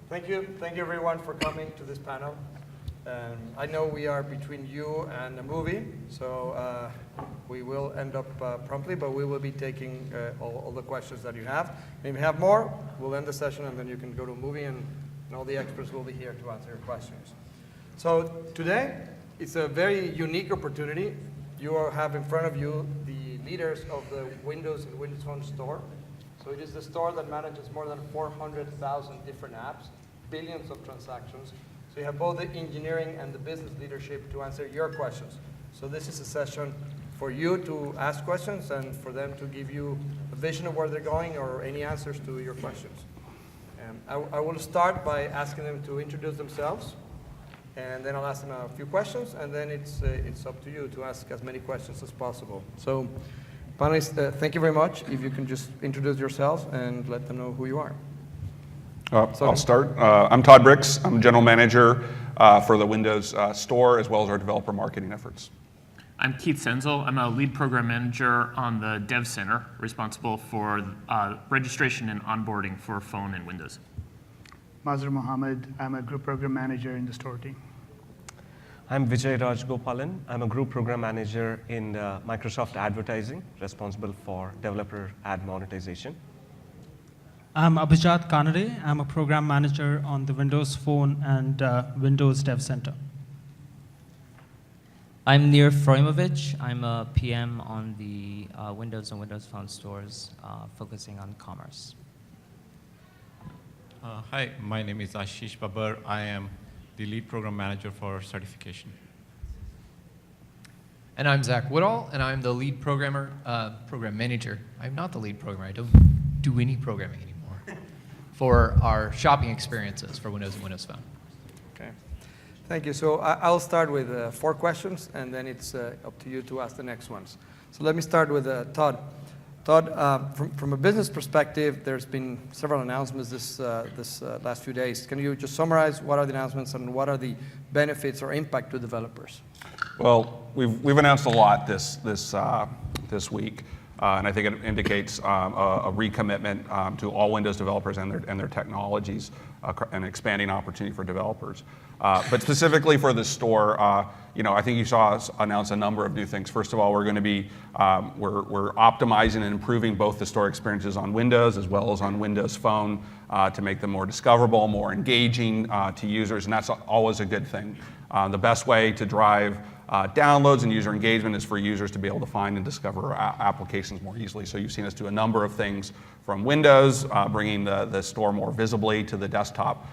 Thank you everyone for coming to this panel. I know we are between you and a movie, so we will end up promptly, but we will be taking all the questions that you have. And if you have more, we'll end the session and then you can go to a movie and all the experts will be here to answer your questions. So today, it's a very unique opportunity. You have in front of you the leaders of the Windows and Windows Phone store. So it is the store that manages more than 400,000 different apps, billions of transactions. So you have both the engineering and the business leadership to answer your questions. So this is a session for you to ask questions and for them to give you a vision of where they're going or any answers to your questions. I will start by asking them to introduce themselves, and then I'll ask them a few questions, and then it's up to you to ask as many questions as possible. So, panelists, thank you very much. If you can just introduce yourselves and let them know who you are. I'll start. I'm Todd Bricks. I'm General Manager for the Windows store, as well as our developer marketing efforts. I'm Keith Senzel. I'm a lead program manager on the Dev Center, responsible for registration and onboarding for phone and Windows. Mazhar Mohammed. I'm a group program manager in the store team. I'm Vijay Rajgopalan. I'm a group program manager in Microsoft Advertising, responsible for developer ad monetization. I'm Abhijat Kanade. I'm a program manager on the Windows Phone and Windows Dev Center. I'm Nir Froimovich. I'm a PM on the Windows and Windows Phone stores, focusing on commerce. Hi, my name is Ashish Babar. I am the lead program manager for certification. And I'm Zach Woodall, and I'm the lead program manager. I'm not the lead programmer. I don't do any programming anymore for our shopping experiences for Windows and Windows Phone. Okay. Thank you. So I'll start with 4 questions, and then it's up to you to ask the next ones. So let me start with Todd. Todd, from a business perspective, there's been several announcements this last few days. Can you just summarize what are the announcements and what are the benefits or impact to developers? Well, we've announced a lot this week, and I think it indicates a recommitment to all Windows developers and their technologies, an expanding opportunity for developers. But specifically for the store, I think you saw us announce a number of new things. First of all, we're going to be we're optimizing and improving both the store experiences on Windows as well as on Windows Phone to make them more discoverable, more engaging to users, and that's always a good thing. The best way to drive downloads and user engagement is for users to be able to find and discover applications more easily. So you've seen us do a number of things from Windows, bringing the store more visibly to the desktop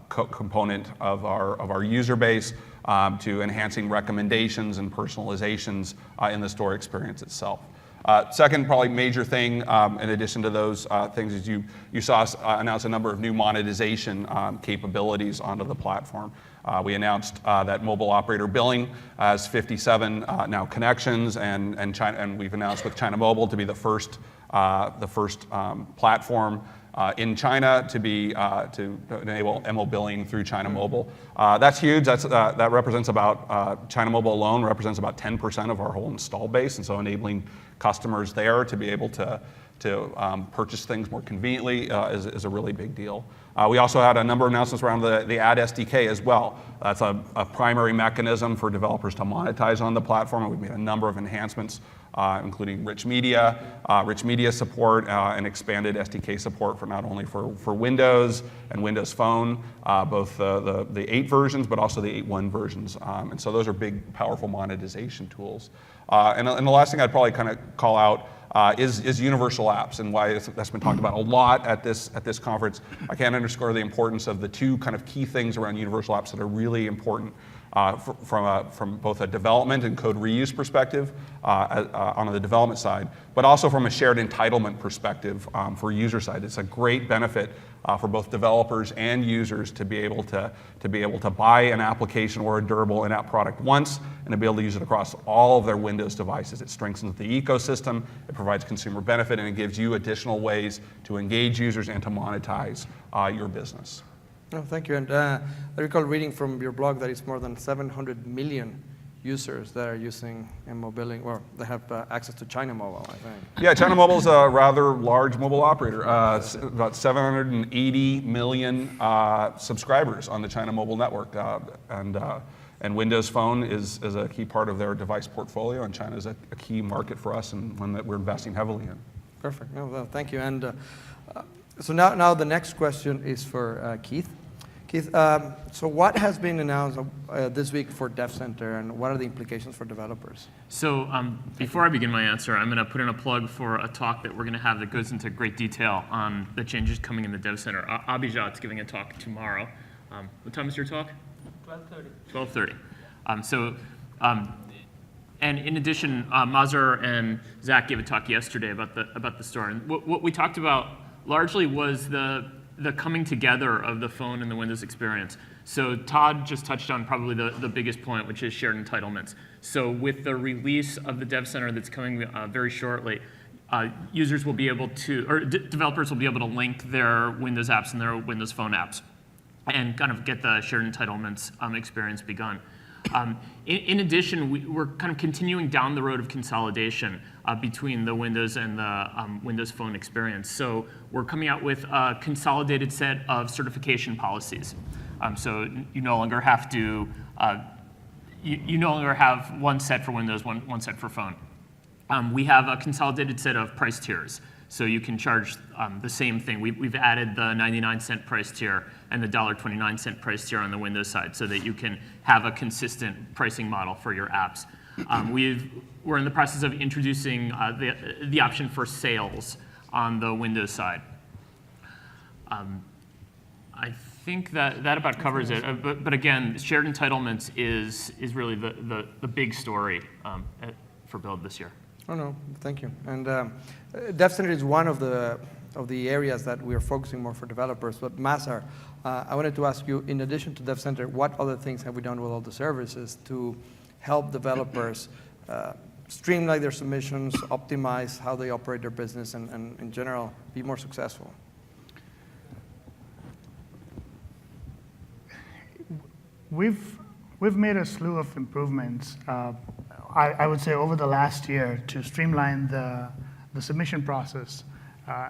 component of our user base, to enhancing recommendations and personalizations in the store experience itself. Second, probably major thing, in addition to those things, is you saw us announce a number of new monetization capabilities onto the platform. We announced that mobile operator billing has 57 now connections, and we've announced with China Mobile to be the first platform in China to enable MO billing through China Mobile. That's huge. That represents about China Mobile alone represents about 10% of our whole install base, and so enabling customers there to be able to purchase things more conveniently is a really big deal. We also had a number of announcements around the ad SDK as well. That's a primary mechanism for developers to monetize on the platform, and we've made a number of enhancements, including rich media support, and expanded SDK support for not only for Windows and Windows Phone, both the 8 versions, but also the 8.1 versions. And so those are big, powerful monetization tools. And the last thing I'd probably kind of call out is universal apps, and why that's been talked about a lot at this conference. I can't underscore the importance of the 2 kind of key things around universal apps that are really important from both a development and code reuse perspective on the development side, but also from a shared entitlement perspective for user side. It's a great benefit for both developers and users to be able to buy an application or a durable in-app product once and to be able to use it across all of their Windows devices. It strengthens the ecosystem, it provides consumer benefit, and it gives you additional ways to engage users and to monetize your business. Oh, thank you. And I recall reading from your blog that it's more than 700 million users that are using MMobility, or they have access to China Mobile, I think. Yeah, China Mobile is a rather large mobile operator. About 780 million subscribers on the China Mobile network, and Windows Phone is a key part of their device portfolio, and China is a key market for us and one that we're investing heavily in. Perfect. No, well, thank you. And so now the next question is for Keith. Keith, so what has been announced this week for Dev Center, and what are the implications for developers? So before I begin my answer, I'm going to put in a plug for a talk that we're going to have that goes into great detail on the changes coming in the Dev Center. Abhijat's giving a talk tomorrow. What time is your talk? 12:30. 12:30. And in addition, Mazhar and Zach gave a talk yesterday about the store. And what we talked about largely was the coming together of the phone and the Windows experience. So Todd just touched on probably the biggest point, which is shared entitlements. So with the release of the Dev Center that's coming very shortly, users will be able to, or developers will be able to link their Windows apps and their Windows Phone apps and kind of get the shared entitlements experience begun. In addition, we're kind of continuing down the road of consolidation between the Windows and the Windows Phone experience. So we're coming out with a consolidated set of certification policies. So you no longer have to, you no longer have one set for Windows, one set for phone. We have a consolidated set of price tiers. So you can charge the same thing. We've added the 99-cent price tier and the $1.29 price tier on the Windows side so that you can have a consistent pricing model for your apps. We're in the process of introducing the option for sales on the Windows side. I think that about covers it. But again, shared entitlements is really the big story for Build this year. Oh, no, thank you. And Dev Center is one of the areas that we're focusing more for developers. But Mazhar, I wanted to ask you, in addition to Dev Center, what other things have we done with all the services to help developers streamline their submissions, optimize how they operate their business, and in general, be more successful? We've made a slew of improvements, I would say, over the last year to streamline the submission process.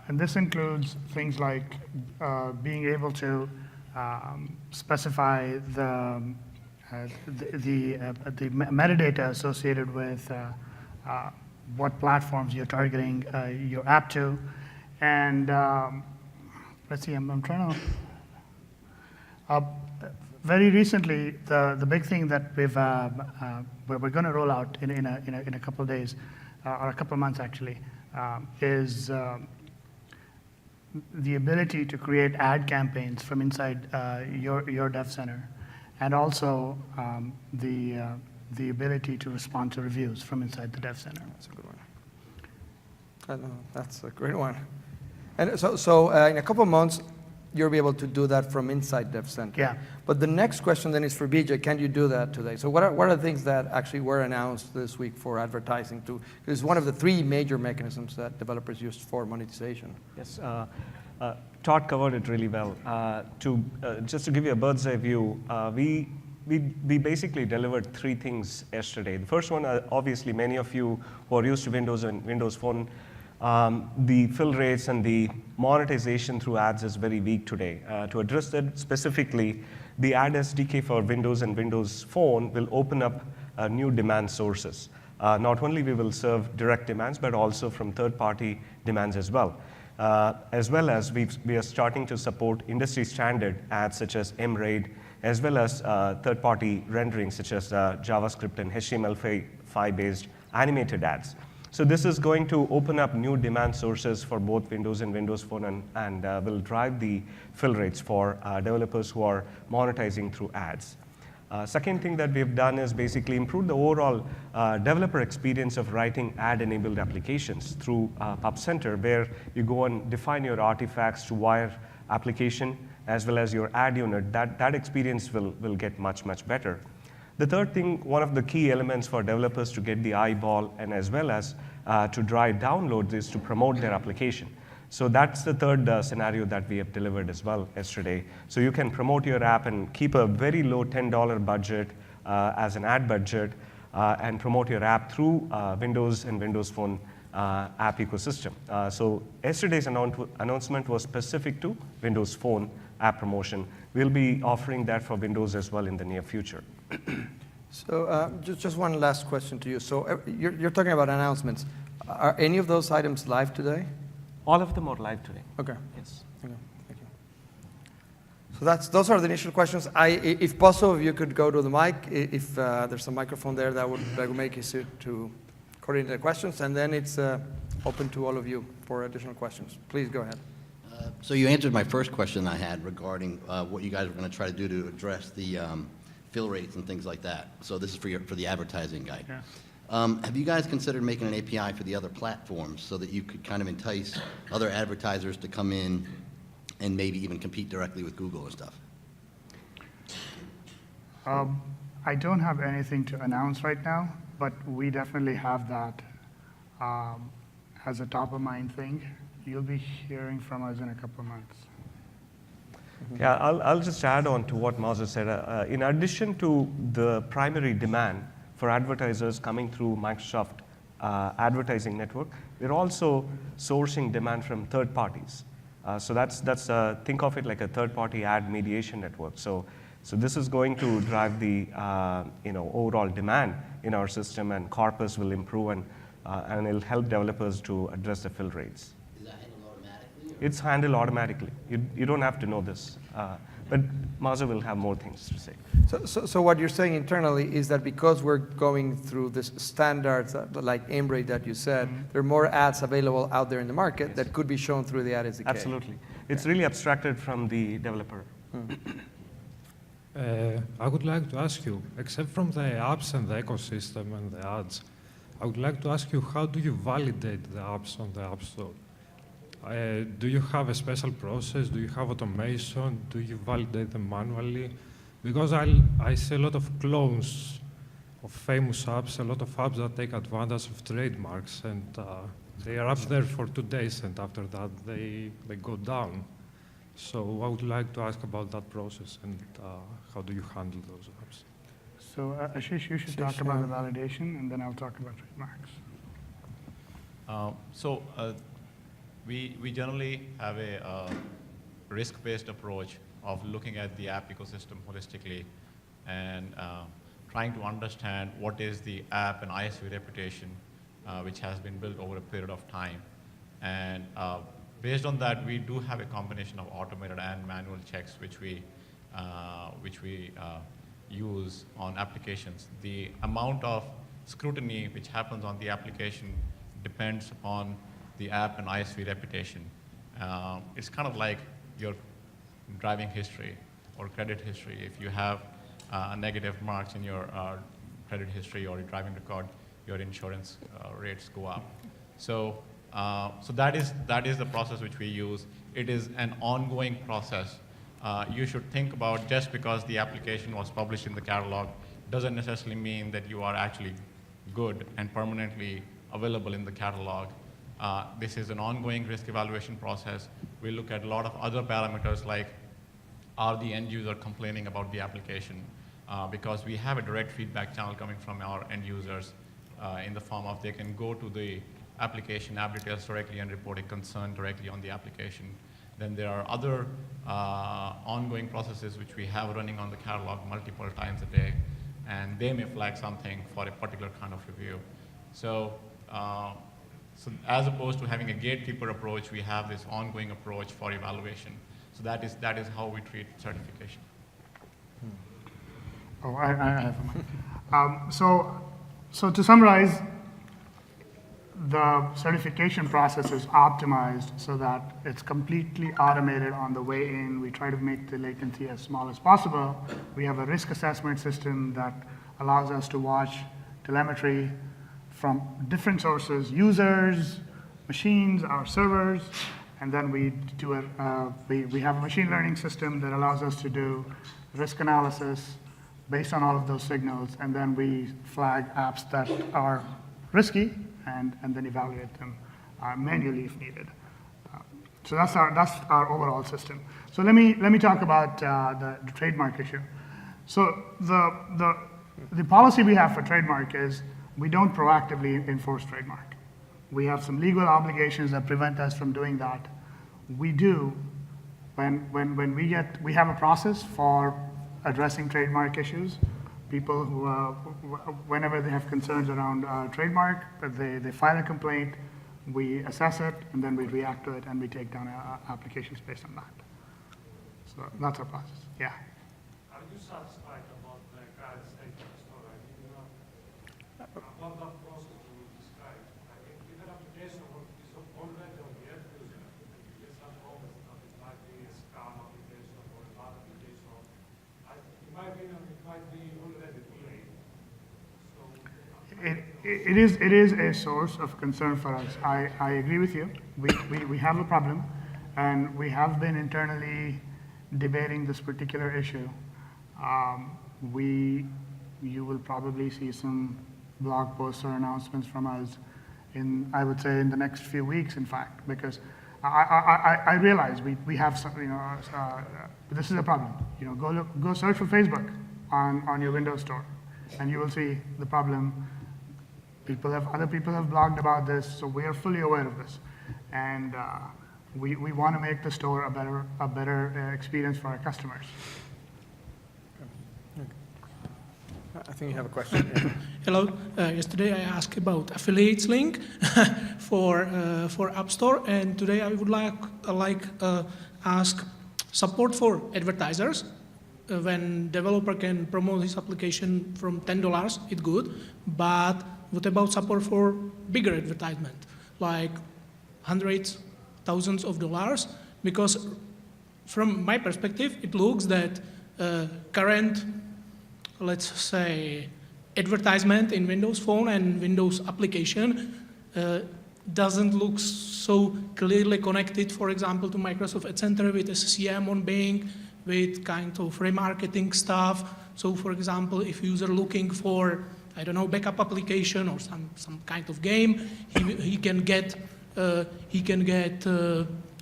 And this includes things like being able to specify the metadata associated with what platforms you're targeting your app to. And let's see, I'm trying to. Very recently, the big thing that we're going to roll out in a couple of days, or a couple of months actually, is the ability to create ad campaigns from inside your Dev Center, and also the ability to respond to reviews from inside the Dev Center. That's a good one. I know, that's a great one. And so in a couple of months, you'll be able to do that from inside Dev Center. Yeah. But the next question then is for Vijay, can you do that today? So what are the things that actually were announced this week for advertising too? Because it's one of the three major mechanisms that developers use for monetization. Yes, Todd covered it really well. Just to give you a bird's eye view, we basically delivered three things yesterday. The first one, obviously, many of you who are used to Windows and Windows Phone, the fill rates and the monetization through ads is very weak today. To address that specifically, the ad SDK for Windows and Windows Phone will open up new demand sources. Not only we will serve direct demands, but also from third-party demands as well. As we are starting to support industry standard ads such as MRAID, as well as third-party rendering such as JavaScript and HTML5 based animated ads. So this is going to open up new demand sources for both Windows and Windows Phone, and will drive the fill rates for developers who are monetizing through ads. Second thing that we've done is basically improve the overall developer experience of writing ad-enabled applications through Pub Center, where you go and define your artifacts to wire application as well as your ad unit. That experience will get much, much better. The third thing, one of the key elements for developers to get the eyeball and as well as to drive downloads is to promote their application. So that's the third scenario that we have delivered as well yesterday. So you can promote your app and keep a very low $10 budget as an ad budget, and promote your app through Windows and Windows Phone app ecosystem. So yesterday's announcement was specific to Windows Phone app promotion. We'll be offering that for Windows as well in the near future. So just one last question to you. So you're talking about announcements. Are any of those items live today? All of them are live today. Okay. Yes. Okay, thank you. So those are the initial questions. If possible, if you could go to the mic, if there's a microphone there, that would make it easier to coordinate the questions, and then it's open to all of you for additional questions. Please go ahead. So you answered my first question I had regarding what you guys were going to try to do to address the fill rates and things like that. So this is for the advertising guide. Yeah. Have you guys considered making an API for the other platforms so that you could kind of entice other advertisers to come in and maybe even compete directly with Google and stuff? I don't have anything to announce right now, but we definitely have that as a top of mind thing. You'll be hearing from us in a couple of months. Yeah, I'll just add on to what Mazhar said. In addition to the primary demand for advertisers coming through Microsoft advertising network, we're also sourcing demand from third parties. So think of it like a third-party ad mediation network. So this is going to drive the overall demand in our system, and corpus will improve, and it'll help developers to address the fill rates. Is that handled automatically? It's handled automatically. You don't have to know this. But Mazhar will have more things to say. So what you're saying internally is that because we're going through this standards like aim rate that you said, there are more ads available out there in the market that could be shown through the ad SDK. Absolutely. It's really abstracted from the developer. I would like to ask you, except from the apps and the ecosystem and the ads, I would like to ask you, how do you validate the apps on the App Store? Do you have a special process? Do you have automation? Do you validate them manually? Because I see a lot of clones of famous apps, a lot of apps that take advantage of trademarks, and they are up there for 2 days, and after that they go down. So I would like to ask about that process, and how do you handle those apps? So Ashish, you should talk about the validation, and then I'll talk about trademarks. We generally have a risk-based approach of looking at the app ecosystem holistically and trying to understand what is the app and ISV reputation which has been built over a period of time. And based on that, we do have a combination of automated and manual checks which we use on applications. The amount of scrutiny which happens on the application depends upon the app and ISV reputation. It's kind of like your driving history or credit history. If you have negative marks in your credit history or your driving record, your insurance rates go up. So that is the process which we use. It is an ongoing process. You should think about, just because the application was published in the catalog doesn't necessarily mean that you are actually good and permanently available in the catalog. This is an ongoing risk evaluation process. We look at a lot of other parameters, like are the end user complaining about the application? Because we have a direct feedback channel coming from our end users in the form of they can go to the application app details directly and report a concern directly on the application. Then there are other ongoing processes which we have running on the catalog multiple times a day, and they may flag something for a particular kind of review. So as opposed to having a gatekeeper approach, we have this ongoing approach for evaluation. So that is how we treat certification. Oh, I have a mic. So to summarize, the certification process is optimized so that it's completely automated on the way in. We try to make the latency as small as possible. We have a risk assessment system that allows us to watch telemetry from different sources, users, machines, our servers, and then we have a machine learning system that allows us to do risk analysis based on all of those signals, and then we flag apps that are risky and then evaluate them manually if needed. So that's our overall system. So let me talk about the trademark issue. So The policy we have for trademark is we don't proactively enforce trademark. We have some legal obligations that prevent us from doing that. We do, when we have a process for addressing trademark issues. People who, whenever they have concerns around trademark, they file a complaint, we assess it, and then we react to it, and we take down applications based on that. So that's our process, yeah. Are you satisfied about the current state of the store? I mean, about that process you described. I mean, if an application is already on the end user, and you get some comments that it might be a scam application or a bad application, in my opinion, it might be already too late. So, It is a source of concern for us. I agree with you. We have a problem, and we have been internally debating this particular issue. You will probably see some blog posts or announcements from us I would say in the next few weeks, in fact, because I realize we have some, this is a problem. Go search for Facebook on your Windows Store, and you will see the problem. Other people have blogged about this, so we are fully aware of this, and we want to make the store a better experience for our customers. I think you have a question. Yeah. Hello. Yesterday I asked about affiliates link for App Store, and today I would like ask support for advertisers. When developer can promote his application from $10, it's good. But what about support for bigger advertisement, like hundreds, thousands of dollars? Because from my perspective, it looks that current, let's say, advertisement in Windows Phone and Windows application doesn't look so clearly connected, for example, to Microsoft Ad Center with SCM on Bing, with kind of remarketing stuff. So, for example, if user looking for, I don't know, backup application or some kind of game, he can get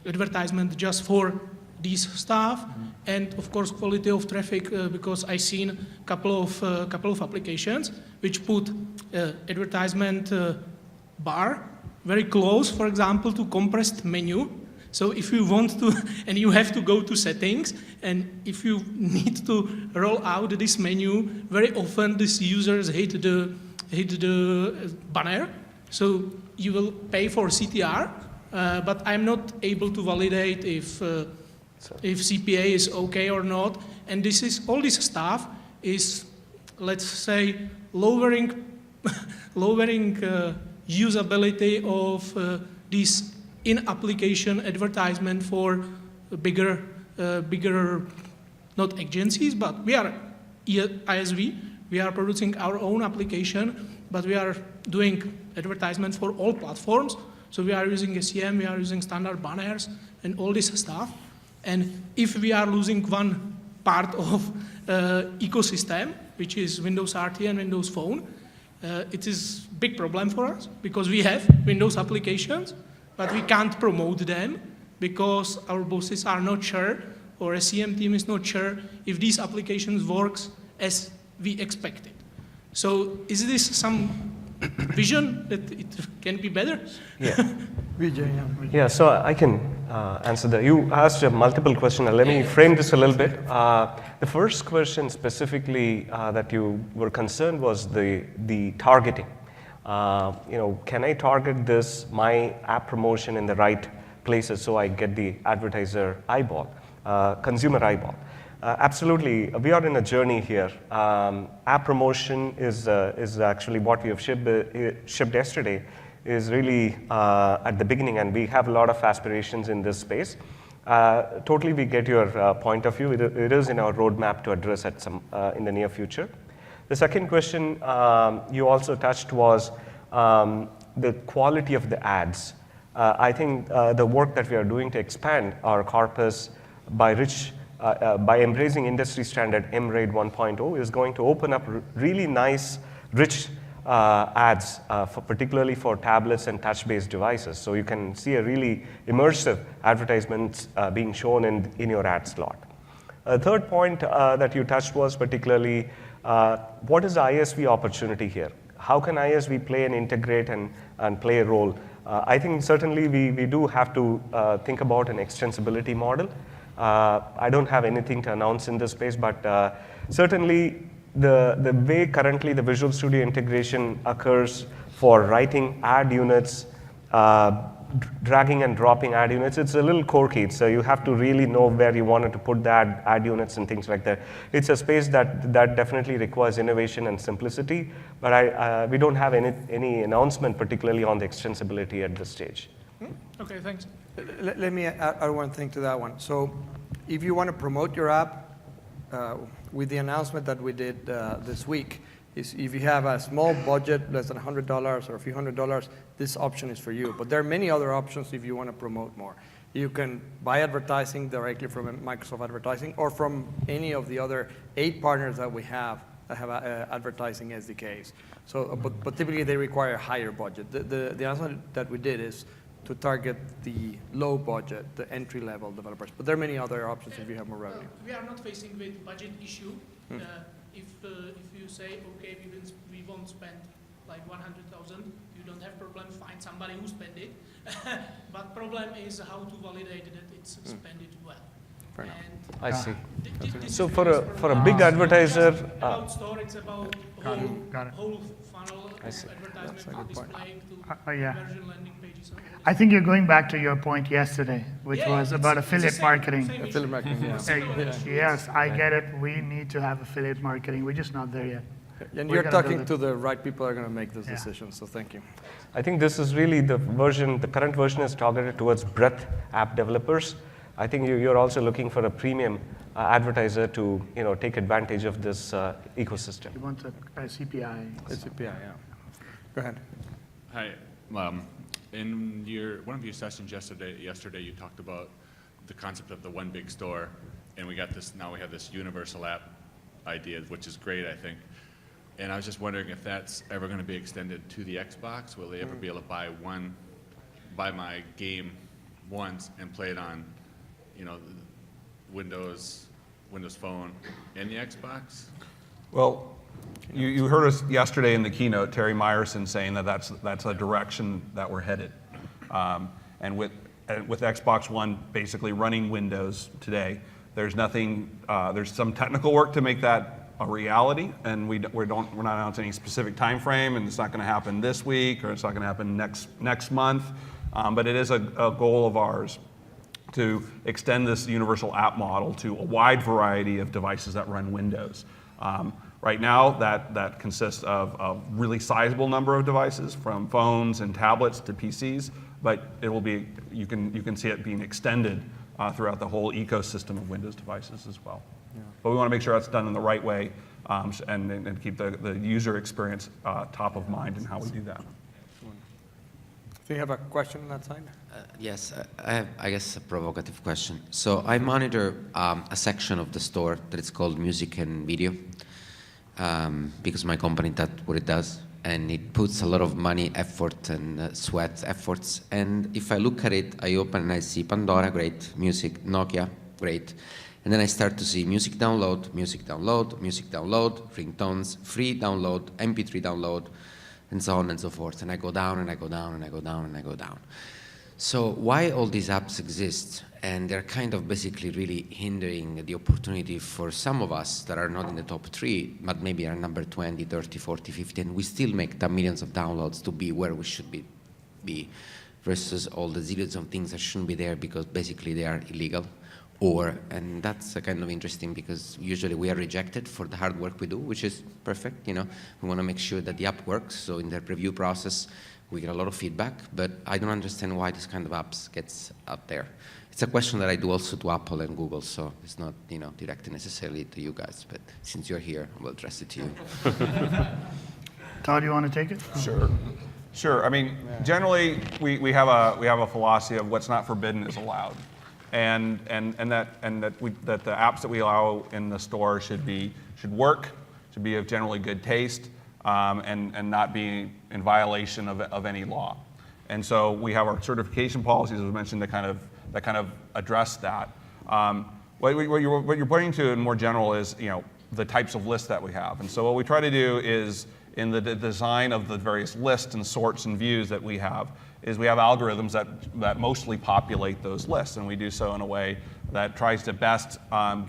advertisement just for this stuff. And of course, quality of traffic, because I seen a couple of applications which put advertisement bar very close, for example, to compressed menu. So if you want to, and you have to go to settings, and if you need to roll out this menu, very often these users hit the banner. So you will pay for CTR, but I'm not able to validate if CPA is okay or not. And all this stuff is, let's say, lowering usability of this in-application advertisement for bigger, not agencies, but we are ISV. We are producing our own application, but we are doing advertisement for all platforms. So we are using SEM, we are using standard banners, and all this stuff. And if we are losing one part of ecosystem, which is Windows RT and Windows Phone, it is a big problem for us because we have Windows applications, but we can't promote them because our bosses are not sure, or SEM team is not sure if these applications works as we expected. So is this some vision that it can be better? Yeah. Vijay, Yeah, so I can answer that. You asked a multiple question. Let me frame this a little bit. The first question specifically that you were concerned was the targeting. Can I target my app promotion in the right places so I get the advertiser eyeball, consumer eyeball? Absolutely, we are in a journey here. App promotion is actually what we have shipped yesterday, is really at the beginning, and we have a lot of aspirations in this space. Totally, we get your point of view. It is in our roadmap to address in the near future. The second question you also touched was the quality of the ads. I think the work that we are doing to expand our corpus by embracing industry standard MRAID 1.0 is going to open up really nice, rich ads, particularly for tablets and touch-based devices. So you can see a really immersive advertisements being shown in your ad slot. A third point that you touched was particularly what is the ISV opportunity here? How can ISV play and integrate and play a role? I think certainly we do have to think about an extensibility model. I don't have anything to announce in this space, but certainly the way currently the Visual Studio integration occurs for writing ad units, dragging and dropping ad units, it's a little quirky. So you have to really know where you wanted to put the ad units and things like that. It's a space that definitely requires innovation and simplicity, but we don't have any announcement particularly on the extensibility at this stage. Okay, thanks. Let me add one thing to that one. So if you want to promote your app, with the announcement that we did this week, is if you have a small budget, less than $100 or a few $100, this option is for you. But there are many other options if you want to promote more. You can buy advertising directly from Microsoft Advertising or from any of the other 8 partners that we have that have advertising SDKs. So, but typically they require a higher budget. The announcement that we did is to target the low budget, the entry-level developers. But there are many other options if you have more revenue. We are not facing with budget issue. If you say, okay, we won't spend like 100,000, you don't have problem, find somebody who spend it. But problem is how to validate that it's spent it well. Fair enough. I see. This So is for a big advertiser, about store, it's about Got it. whole funnel I see. advertisement a from good point. displaying to Yeah. conversion landing pages. And all I think you're going back to your point yesterday, which Yeah, was it's- about it's the affiliate same- marketing. same issue. Affiliate marketing, yeah. Yes, I get it. We need to have affiliate marketing. We're just not there yet. And We're you're gonna build talking it. to the right people who are going to make those Yeah. decisions, so thank you. I think this is really the current version is targeted towards breadth app developers. I think you're also looking for a premium advertiser to take advantage of this ecosystem. You want a CPI. It's CPI, yeah. Go ahead. Hi. In one of your sessions yesterday, you talked about the concept of the one big store, and now we have this universal app idea, which is great, I think. And I was just wondering if that's ever going to be extended to the Xbox. Will they ever be able to buy my game once and play it on, Windows Phone, and the Xbox? Well, you heard us yesterday in the keynote, Terry Myerson saying that that's a direction that we're headed. And with Xbox One basically running Windows today, there's some technical work to make that a reality, and we're not announcing any specific time frame, and it's not going to happen this week or it's not going to happen next month. But it is a goal of ours to extend this universal app model to a wide variety of devices that run Windows. Right now, that consists of a really sizable number of devices, from phones and tablets to PCs, but you can see it being extended throughout the whole ecosystem of Windows devices as well. Yeah. But we want to make sure that's done in the right way and keep the user experience top of mind in how we do that. Do you have a question on that side? Yes, I have, I guess, a provocative question. So I monitor a section of the store that is called music and video because my company, that's what it does. And it puts a lot of money, effort, and sweat efforts. And if I look at it, I open and I see Pandora, great. Music, Nokia, great. And then I start to see music download, ringtones, free download, MP3 download, and so on and so forth. And I go down and I go down and I go down and I go down. So why all these apps exist, and they're kind of basically really hindering the opportunity for some of us that are not in the top 3, but maybe are number 20, 30, 40, 50, and we still make the millions of downloads to be where we should be versus all the zillions of things that shouldn't be there because basically they are illegal. And that's kind of interesting because usually we are rejected for the hard work we do, which is perfect, We want to make sure that the app works, so in the review process, we get a lot of feedback, but I don't understand why this kind of apps gets out there. It's a question that I do also to Apple and Google, so it's not, directed necessarily to you guys, but since you're here, I will address it to you. Todd, you want to take it? Sure. I mean, generally, we have a philosophy of what's not forbidden is allowed, and that the apps that we allow in the store should work, should be of generally good taste, and not be in violation of any law. And so we have our certification policies, as I mentioned, that kind of address that. what you're pointing to in more general is, the types of lists that we have. And so what we try to do is, in the design of the various lists and sorts and views that we have, is we have algorithms that mostly populate those lists, and we do so in a way that tries to best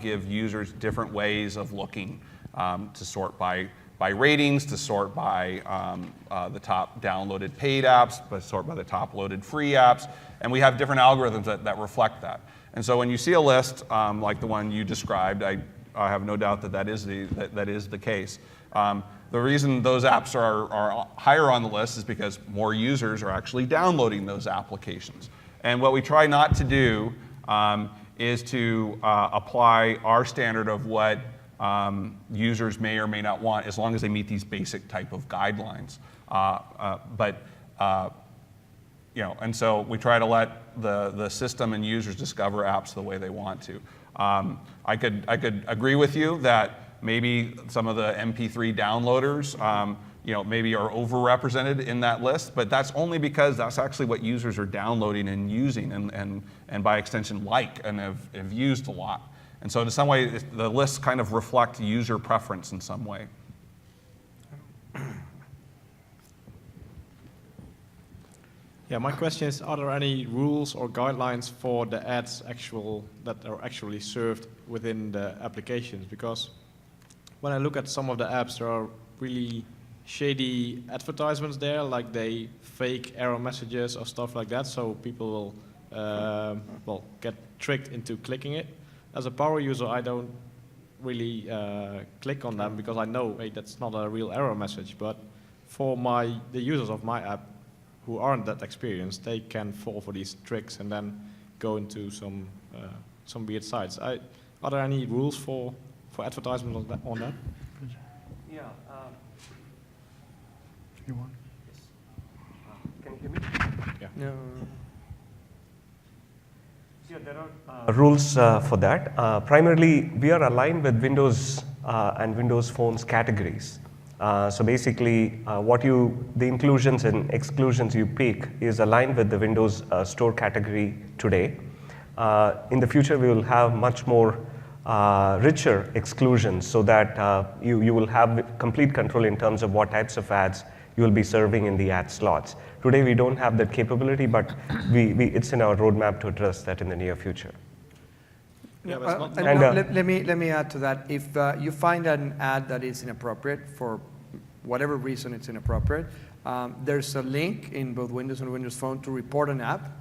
give users different ways of looking, to sort by ratings, to sort by the top downloaded paid apps, but sort by the top loaded free apps, and we have different algorithms that reflect that. And so when you see a list like the one you described, I have no doubt that is the case. The reason those apps are higher on the list is because more users are actually downloading those applications. And what we try not to do is to apply our standard of what users may or may not want, as long as they meet these basic type of guidelines. And so we try to let the system and users discover apps the way they want to. I could agree with you that maybe some of the MP3 downloaders, maybe are overrepresented in that list, but that's only because that's actually what users are downloading and using, and by extension and have used a lot. And so in some way, the lists kind of reflect user preference in some way. Yeah, my question is, are there any rules or guidelines for the ads that are actually served within the applications? Because when I look at some of the apps, there are really shady advertisements there, like they fake error messages or stuff like that, so people will get tricked into clicking it. As a power user, I don't really click on them because I know, hey, that's not a real error message. But for the users of my app who aren't that experienced, they can fall for these tricks and then go into some weird sites. Are there any rules for advertisements on that? Yeah. You want? Can you hear me? Yeah. No. Yeah, there are rules for that. Primarily, we are aligned with Windows and Windows Phone's categories. So basically, the inclusions and exclusions you pick is aligned with the Windows Store category today. In the future, we will have much more richer exclusions so that you will have complete control in terms of what types of ads you will be serving in the ad slots. Today, we don't have that capability, but it's in our roadmap to address that in the near future. Yeah, but it's not let me add to that. If you find an ad that is inappropriate for whatever reason it's inappropriate, there's a link in both Windows and Windows Phone to report an app,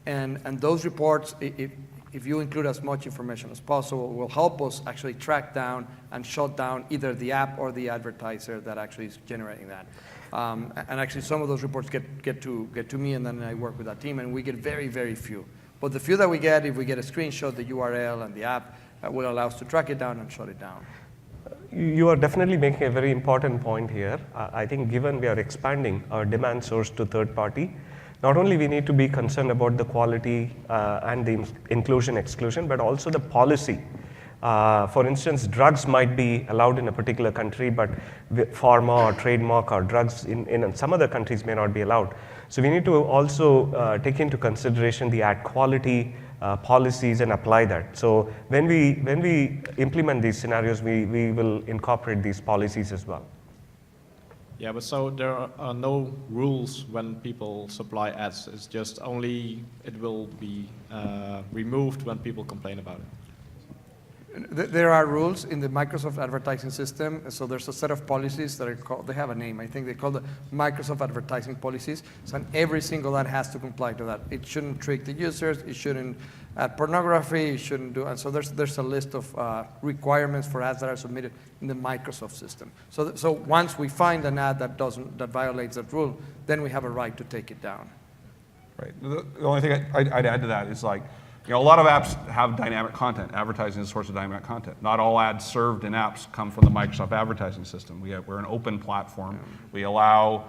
and those reports, if you include as much information as possible, will help us actually track down and shut down either the app or the advertiser that actually is generating that. And actually, some of those reports get to me, and then I work with that team, and we get very, very few. But the few that we get, if we get a screenshot, the URL and the app, will allow us to track it down and shut it down. You are definitely making a very important point here. I think given we are expanding our demand source to third party, not only we need to be concerned about the quality and the inclusion, exclusion, but also the policy. For instance, drugs might be allowed in a particular country, but pharma or trademark or drugs in some other countries may not be allowed. So we need to also take into consideration the ad quality policies and apply that. So when we implement these scenarios, we will incorporate these policies as well. Yeah, but so there are no rules when people supply ads. It's just only it will be removed when people complain about it. There are rules in the Microsoft advertising system. So there's a set of policies that are called, they have a name. I think they call the Microsoft advertising policies. So every single ad has to comply to that. It shouldn't trick the users. It shouldn't add pornography. It shouldn't do, and so there's a list of requirements for ads that are submitted in the Microsoft system. So once we find an ad that violates that rule, then we have a right to take it down. Right. The only thing I'd add to that is a lot of apps have dynamic content. Advertising is a source of dynamic content. Not all ads served in apps come from the Microsoft advertising system. We're an open platform. We allow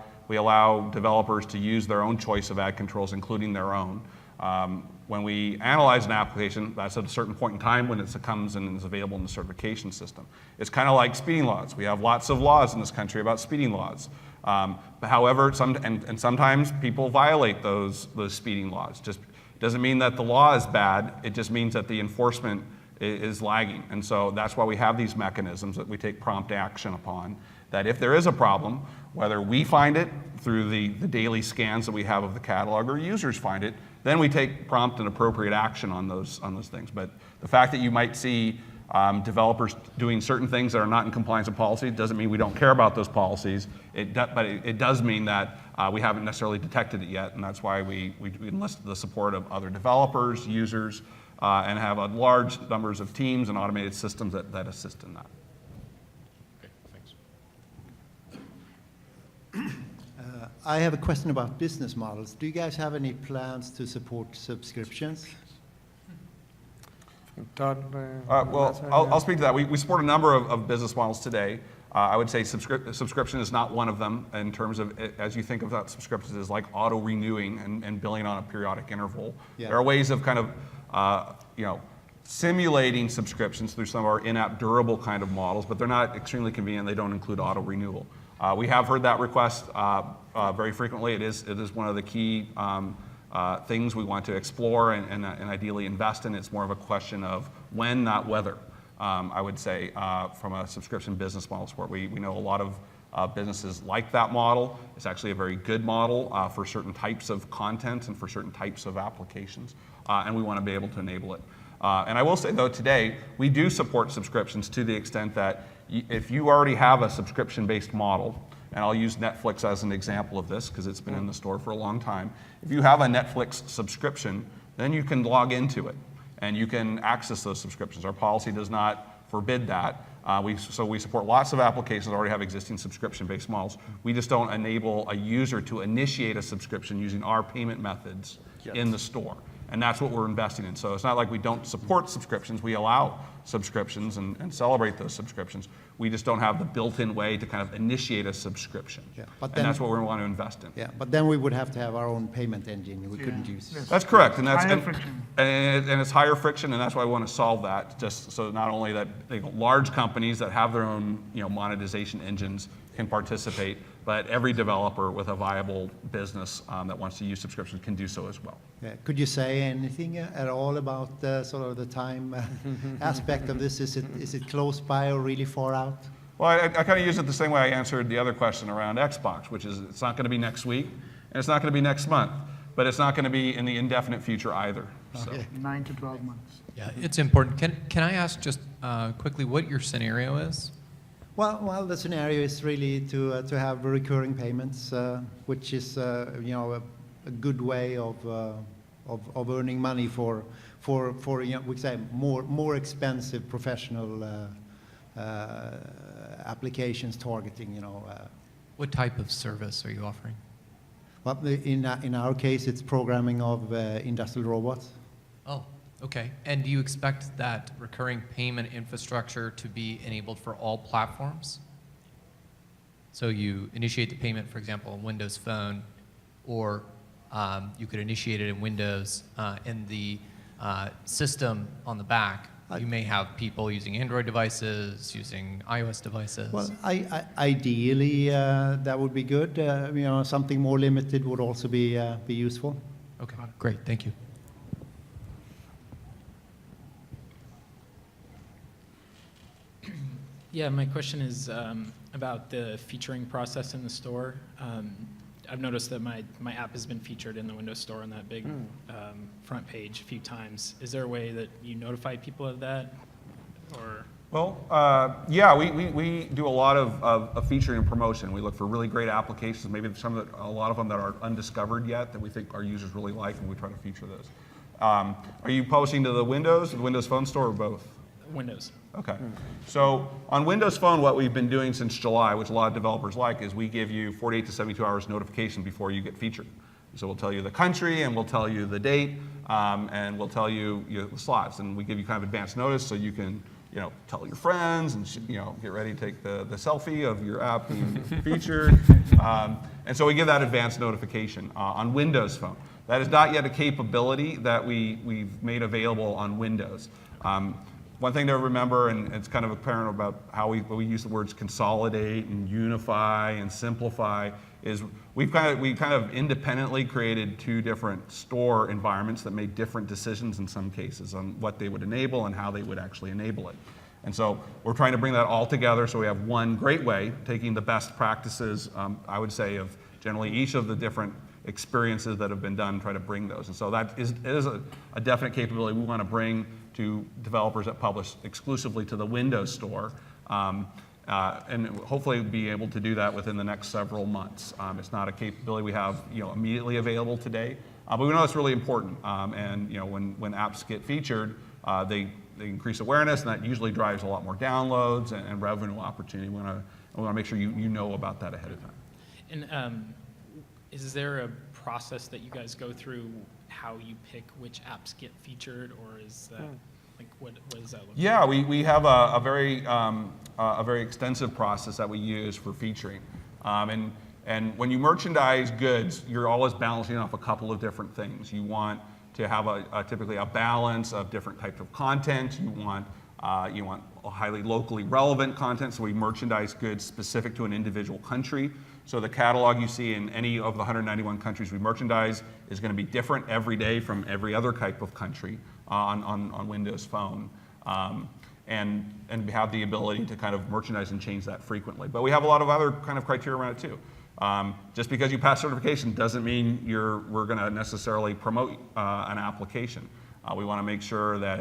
developers to use their own choice of ad controls, including their own. When we analyze an application, that's at a certain point in time when it comes and is available in the certification system. It's kind of like speeding laws. We have lots of laws in this country about speeding laws. But however, sometimes people violate those speeding laws. Just doesn't mean that the law is bad. It just means that the enforcement is lagging. And so that's why we have these mechanisms that we take prompt action upon, that if there is a problem, whether we find it through the daily scans that we have of the catalog or users find it, then we take prompt and appropriate action on those things. But the fact that you might see developers doing certain things that are not in compliance with policy doesn't mean we don't care about those policies. But it does mean that we haven't necessarily detected it yet, and that's why we enlist the support of other developers, users, and have a large numbers of teams and automated systems that assist in that. Okay, thanks. I have a question about business models. Do you guys have any plans to support subscriptions? Todd? Well, I'll speak to that. We support a number of business models today. I would say subscription is not one of them in terms of, as you think about subscriptions, as like auto-renewing and billing on a periodic interval. Yeah. There are ways of kind of, simulating subscriptions through some of our in-app durable kind of models, but they're not extremely convenient. They don't include auto-renewal. We have heard that request very frequently. It is one of the key things we want to explore and ideally invest in. It's more of a question of when, not whether. I would say from a subscription business model support, we know a lot of businesses like that model. It's actually a very good model for certain types of content and for certain types of applications, and we want to be able to enable it. And I will say, though, today we do support subscriptions to the extent that if you already have a subscription-based model, and I'll use Netflix as an example of this because it's been in the store for a long time. If you have a Netflix subscription, then you can log into it and you can access those subscriptions. Our policy does not forbid that. So we support lots of applications that already have existing subscription-based models. We just don't enable a user to initiate a subscription using our payment methods in the store. And that's what we're investing in. So it's not like we don't support subscriptions. We allow subscriptions and celebrate those subscriptions. We just don't have the built-in way to kind of initiate a subscription. Yeah, and that's what we want to invest in. Yeah, but then we would have to have our own payment engine. We couldn't use. That's correct, and that's Higher friction. And it's higher friction, and that's why we want to solve that. Just so not only that large companies that have their own monetization engines can participate, but every developer with a viable business that wants to use subscriptions can do so as well. Yeah. Could you say anything at all about sort of the time aspect of this? Is it close by or really far out? Well, I kind of use it the same way I answered the other question around Xbox, which is it's not going to be next week, and it's not going to be next month, but it's not going to be in the indefinite future either. Okay. So. 9 to 12 months. Yeah, it's important. Can I ask just quickly what your scenario is? Well, the scenario is really to have recurring payments, which is a good way of earning money for we say more expensive professional applications targeting What type of service are you offering? Well, in our case, it's programming of industrial robots. Oh, okay. And do you expect that recurring payment infrastructure to be enabled for all platforms? So you initiate the payment, for example, on Windows Phone, or you could initiate it in Windows, and the system on the back, you may have people using Android devices, using iOS devices. Well, ideally, that would be good. Something more limited would also be useful. Okay, great. Thank you. Yeah, my question is about the featuring process in the store. I've noticed that my app has been featured in the Windows Store on that big front page a few times. Is there a way that you notify people of that? Or Well, yeah, we do a lot of featuring and promotion. We look for really great applications, maybe a lot of them that are undiscovered yet that we think our users really like, and we try to feature those. Are you posting to the Windows Phone Store, or both? Windows. Okay. So on Windows Phone, what we've been doing since July, which a lot of developers like, is we give you 48 to 72 hours notification before you get featured. So we'll tell you the country, and we'll tell you the date, and we'll tell you the slots, and we give you kind of advance notice so you can tell your friends and get ready to take the selfie of your app being featured. And so we give that advance notification on Windows Phone. That is not yet a capability that we've made available on Windows. one thing to remember, and it's kind of apparent about how we use the words consolidate and unify and simplify, is we kind of independently created 2 different store environments that made different decisions in some cases on what they would enable and how they would actually enable it. And so we're trying to bring that all together so we have one great way, taking the best practices, I would say, of generally each of the different experiences that have been done, try to bring those. And so that is a definite capability we want to bring to developers that publish exclusively to the Windows Store, and hopefully be able to do that within the next several months. It's not a capability we have immediately available today, but we know it's really important. And when apps get featured, they increase awareness, and that usually drives a lot more downloads and revenue opportunity. We want to make sure you know about that ahead of time. And is there a process that you guys go through how you pick which apps get featured, or is that like what does that look like? Yeah, we have a very extensive process that we use for featuring, and when you merchandise goods, you're always balancing off a couple of different things. You want to have typically a balance of different types of content. You want a highly locally relevant content, so we merchandise goods specific to an individual country. So the catalog you see in any of the 191 countries we merchandise is going to be different every day from every other type of country on Windows Phone, and have the ability to kind of merchandise and change that frequently. But we have a lot of other kind of criteria around it too. Just because you pass certification doesn't mean we're going to necessarily promote an application. We want to make sure that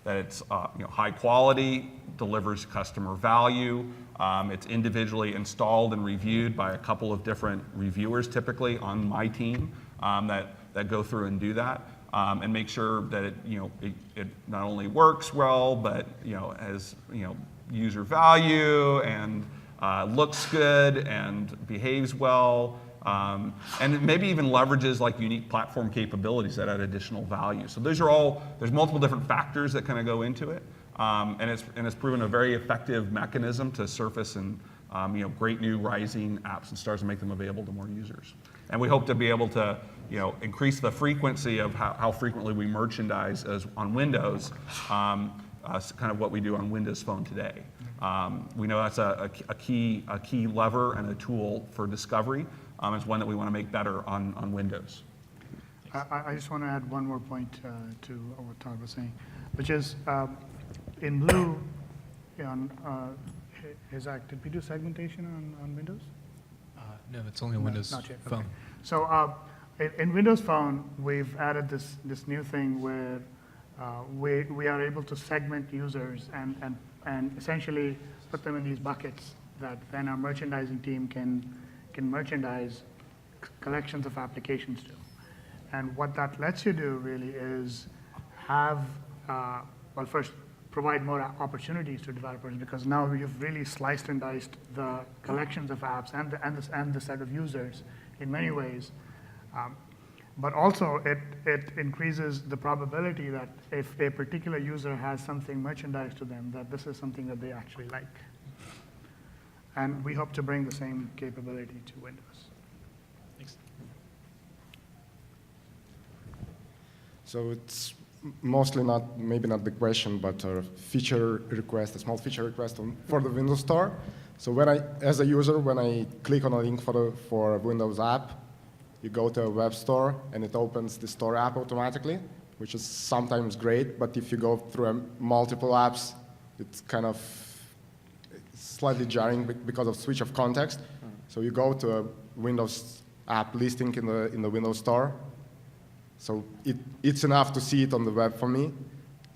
it's high quality, delivers customer value. It's individually installed and reviewed by a couple of different reviewers, typically on my team, that go through and do that, and make sure that it not only works well, but has user value and looks good and behaves well, and maybe even leverages like unique platform capabilities that add additional value. So there's multiple different factors that kind of go into it, and it's proven a very effective mechanism to surface and great new rising apps and stars and make them available to more users. And we hope to be able to increase the frequency of how frequently we merchandise on Windows, kind of what we do on Windows Phone today. We know that's a key lever and a tool for discovery. It's one that we want to make better on Windows. I just want to add one more point to what Todd was saying, which is in Blue, Isaac, did we do segmentation on Windows? No, it's only on Windows Not yet. Phone. Okay. So in Windows Phone, we've added this new thing where we are able to segment users and essentially put them in these buckets that then our merchandising team can merchandise collections of applications to. And what that lets you do really is have, first, provide more opportunities to developers, because now you've really sliced and diced the collections of apps and the set of users in many ways. But also it increases the probability that if a particular user has something merchandised to them, that this is something that they actually like. And we hope to bring the same capability to Windows. Thanks. So it's mostly maybe not the question, but a feature request, a small feature request for the Windows Store. So as a user, when I click on a link for a Windows app, you go to a web store and it opens the store app automatically, which is sometimes great, but if you go through multiple apps, it's kind of slightly jarring because of switch of context. So you go to a Windows app listing in the Windows Store. So it's enough to see it on the web for me.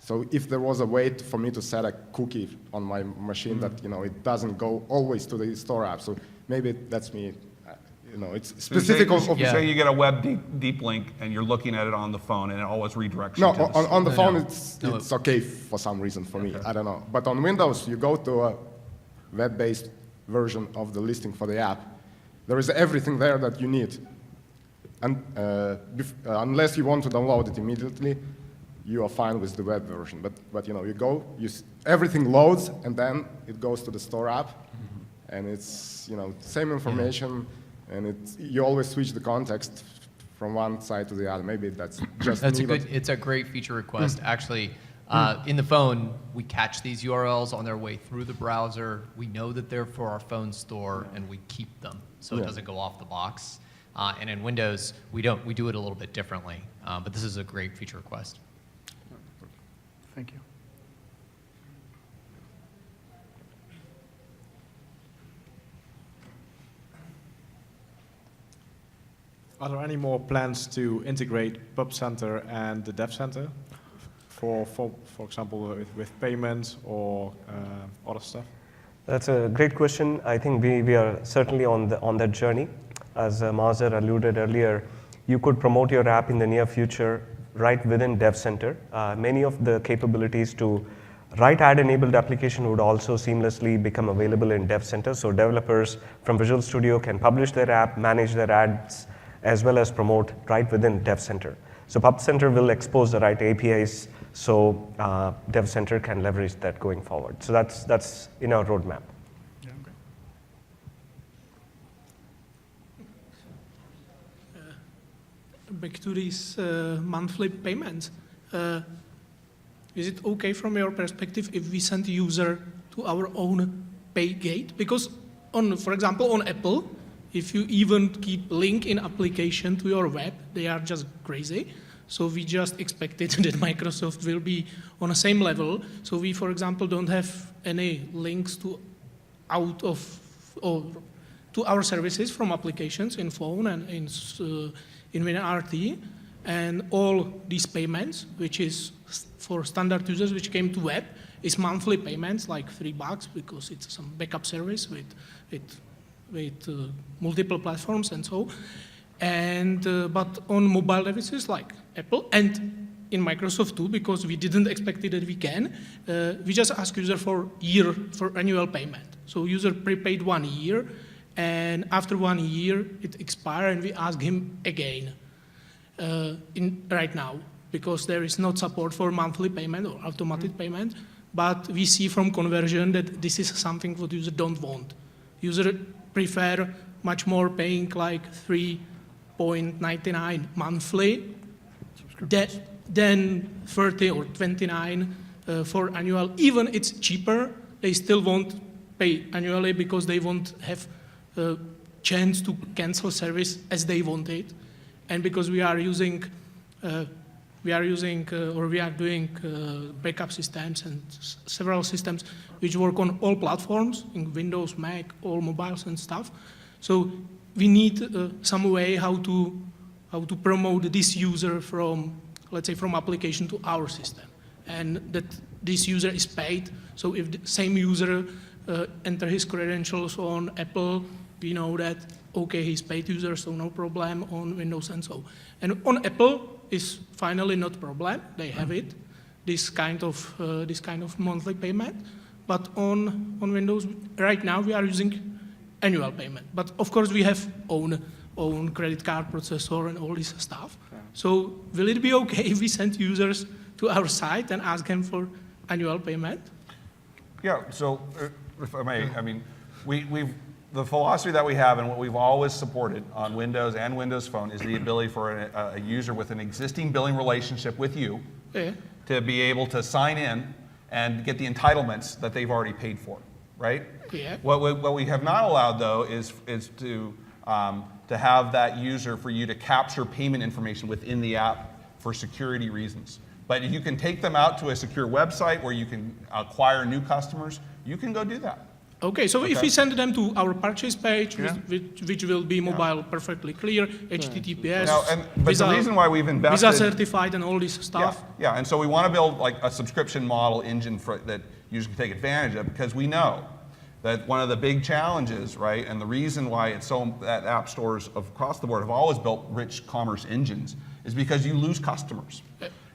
So if there was a way for me to set a cookie on my machine that it doesn't go always to the store app, so maybe that's me. It's specific. Say you get a web deep link and you're looking at it on the phone and it always redirects you. No, to on the phone it's okay for some reason for me. I don't know. But on Windows, you go to a web-based version of the listing for the app. There is everything there that you need. And unless you want to download it immediately, you are fine with the web version. But you go, everything loads, and then it goes to the store app, and it's same information, and you always switch the context from one side to the other. Maybe that's just It's a great feature request. Actually, In the phone, we catch these URLs on their way through the browser. We know that they're for our phone store, and we keep them so it doesn't go off the box. And in Windows, we don't. We do it a little bit differently. But this is a great feature request. Thank you. Are there any more plans to integrate Pub Center and the Dev Center, for example, with payments or other stuff? That's a great question. I think we are certainly on that journey. As Mazer alluded earlier, you could promote your app in the near future right within Dev Center. Many of the capabilities to write ad-enabled application would also seamlessly become available in Dev Center. So developers from Visual Studio can publish their app, manage their ads, as well as promote right within Dev Center. So Pub Center will expose the right APIs, so Dev Center can leverage that going forward. So that's in our roadmap. Back to these monthly payments. Is it okay from your perspective if we send user to our own pay gate? Because for example, on Apple, if you even keep link in application to your web, they are just crazy. So we just expected that Microsoft will be on the same level. So we, for example, don't have any links to our services from applications in phone and in WinRT, and all these payments, which is for standard users, which came to web, is monthly payments like $3 because it's some backup service with multiple platforms and so. And but on mobile devices like Apple and in Microsoft too, because we didn't expect it that we can, we just ask user for annual payment. So user prepaid 1 year, and after 1 year it expires, and we ask him again right now, because there is no support for monthly payment or automatic payment. But we see from conversion that this is something what user don't want. User prefer much more paying like $3.99 monthly than 30 or 29 for annual. Even it's cheaper, they still won't pay annually because they won't have a chance to cancel service as they want it. And because we are doing backup systems and several systems which work on all platforms, in Windows, Mac, all mobiles and stuff. So we need some way how to promote this user from, let's say, from application to our system, and that this user is paid. So if the same user enter his credentials on Apple, we know that okay, he's paid user, so no problem on Windows and so. And on Apple is finally not problem. They have it, this kind of monthly payment. But on Windows right now we are using annual payment. But of course we have own credit card processor and all this stuff. So will it be okay if we send users to our site and ask them for annual payment? Yeah. So if I may, I mean, the philosophy that we have and what we've always supported on Windows and Windows Phone is the ability for a user with an existing billing relationship with you to be able to sign in and get the entitlements that they've already paid for, right? Yeah. What we have not allowed, though, is to have that user for you to capture payment information within the app for security reasons. But you can take them out to a secure website where you can acquire new customers. You can go do that. Okay, so if we send them to our purchase page, which will be mobile perfectly clear, HTTPS, but the reason why we've invested, Visa certified and all this stuff. Yeah, and so we want to build like a subscription model engine that users can take advantage of, because we know that one of the big challenges, right, and the reason why it's so that app stores across the board have always built rich commerce engines is because you lose customers.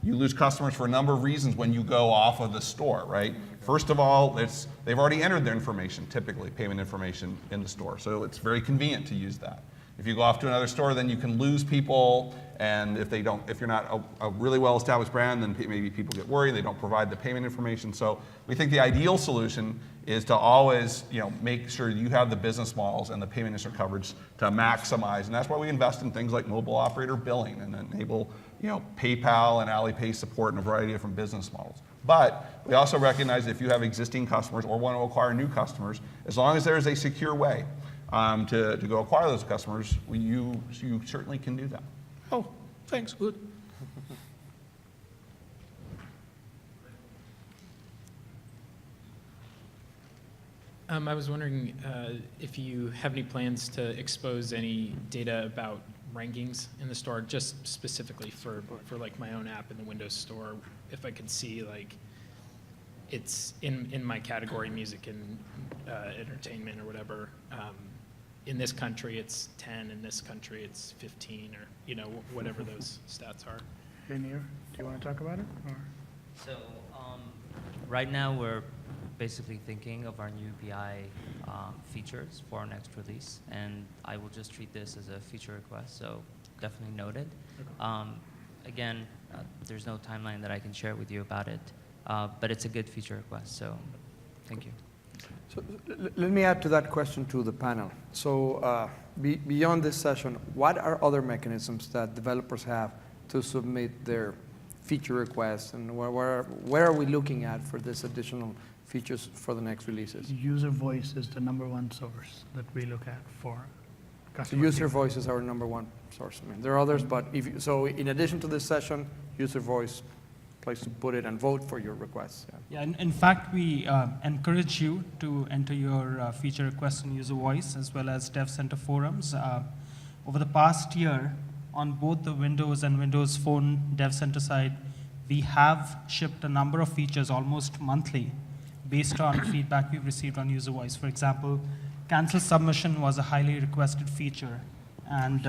You lose customers for a number of reasons when you go off of the store, right? First of all, they've already entered their information, typically payment information in the store, so it's very convenient to use that. If you go off to another store, then you can lose people, and if you're not a really well-established brand, then maybe people get worried, they don't provide the payment information. So we think the ideal solution is to always, make sure you have the business models and the payment history coverage to maximize, and that's why we invest in things like mobile operator billing and enable, PayPal and Alipay support and a variety of different business models. But we also recognize if you have existing customers or want to acquire new customers, as long as there is a secure way to go acquire those customers, you certainly can do that. Oh, thanks, good. I was wondering if you have any plans to expose any data about rankings in the store, just specifically for like my own app in the Windows Store. If I could see like it's in my category, music and entertainment or whatever. In this country, it's 10. In this country, it's 15, or whatever those stats are. Hey, Nir, do you want to talk about it? Or? So right now we're basically thinking of our new BI features for our next release, and I will just treat this as a feature request, so definitely noted. Okay. Again, there's no timeline that I can share with you about it, but it's a good feature request, so thank you. So let me add to that question to the panel. So beyond this session, what are other mechanisms that developers have to submit their feature requests, and where are we looking at for this additional features for the next releases? User voice is the #1 source that we look at for So customer user feedback. voice is our #1 source. I mean, there are others, but so in addition to this session, user voice, place to put it and vote for your requests. Yeah, in fact, we encourage you to enter your feature requests in user voice as well as Dev Center forums. Over the past year, on both the Windows and Windows Phone Dev Center side, we have shipped a number of features almost monthly based on feedback we've received on user voice. For example, cancel submission was a highly requested feature and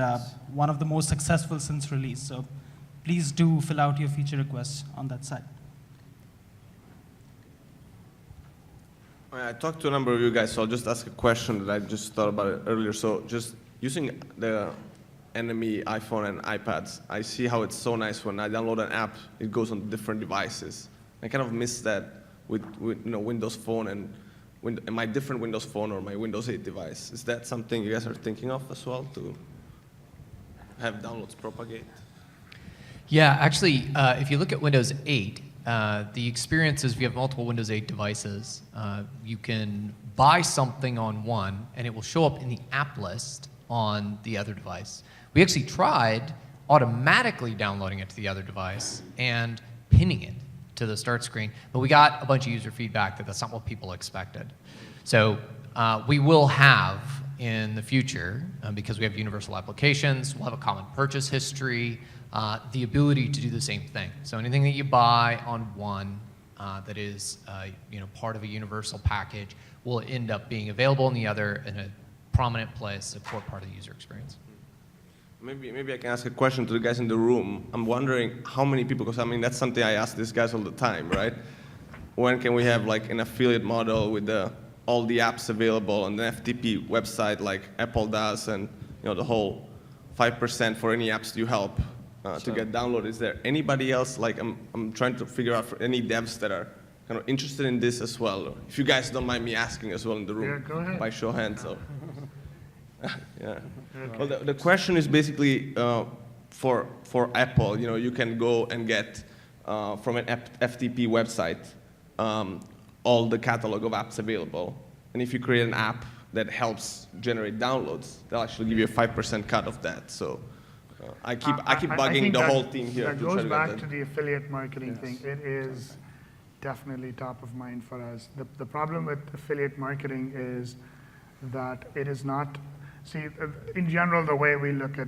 one of the most successful since release. So please do fill out your feature requests on that side. I talked to a number of you guys, so I'll just ask a question that I just thought about it earlier. So just using the enemy iPhone and iPads, I see how it's so nice when I download an app, it goes on different devices. I kind of miss that with Windows Phone and my different Windows Phone or my Windows 8 device. Is that something you guys are thinking of as well, to have downloads propagate? Yeah, actually, if you look at Windows 8, the experience is if you have multiple Windows 8 devices, you can buy something on one, and it will show up in the app list on the other device. We actually tried automatically downloading it to the other device and pinning it to the start screen, but we got a bunch of user feedback that that's not what people expected. So we will have in the future, because we have universal applications, we'll have a common purchase history, the ability to do the same thing. So anything that you buy on one that is part of a universal package will end up being available in the other in a prominent place, a core part of the user experience. Maybe I can ask a question to the guys in the room. I'm wondering how many people, because I mean that's something I ask these guys all the time, right? When can we have like an affiliate model with all the apps available on the FTP website like Apple does, and the whole 5% for any apps you help to get downloaded? Is there anybody else, like I'm trying to figure out for any devs that are kind of interested in this as well? Or if you guys don't mind me asking as well in the room, Yeah, go ahead. by show of hands. So. Yeah. Well, the question is basically for Apple. You can go and get from an FTP website all the catalog of apps available, and if you create an app that helps generate downloads, they'll actually give you a 5% cut of that. So I keep bugging the whole team here. That goes back to the affiliate marketing thing. It is definitely top of mind for us. The problem with affiliate marketing is that it is not. See, in general, the way we look at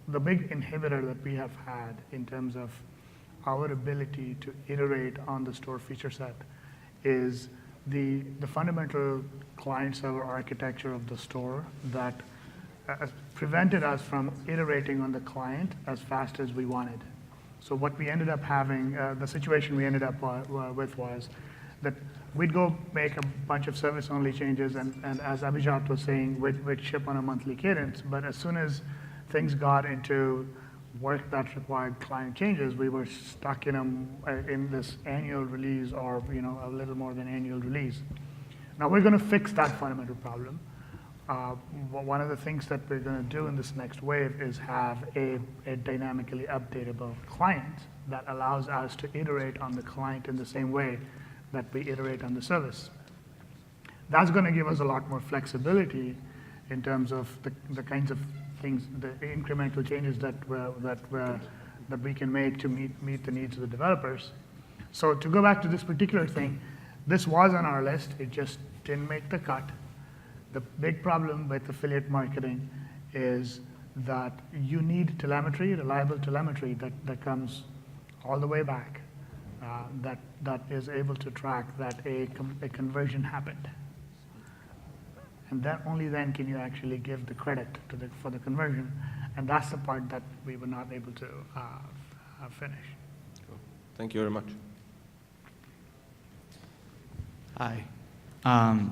the big inhibitor that we have had in terms of our ability to iterate on the store feature set is the fundamental client-server architecture of the store that prevented us from iterating on the client as fast as we wanted. So what we ended up having, the situation we ended up with was that we'd go make a bunch of service-only changes, and as Abhijat was saying, we'd ship on a monthly cadence. But as soon as things got into work that required client changes, we were stuck in this annual release, or a little more than annual release. Now we're going to fix that fundamental problem. One of the things that we're going to do in this next wave is have a dynamically updatable client that allows us to iterate on the client in the same way that we iterate on the service. That's going to give us a lot more flexibility in terms of the kinds of things, the incremental changes that we can make to meet the needs of the developers. So to go back to this particular thing, this was on our list. It just didn't make the cut. The big problem with affiliate marketing is that you need telemetry, reliable telemetry that comes all the way back, that is able to track that a conversion happened. And then only then can you actually give the credit for the conversion. And that's the part that we were not able to finish. Thank you very much. Hi.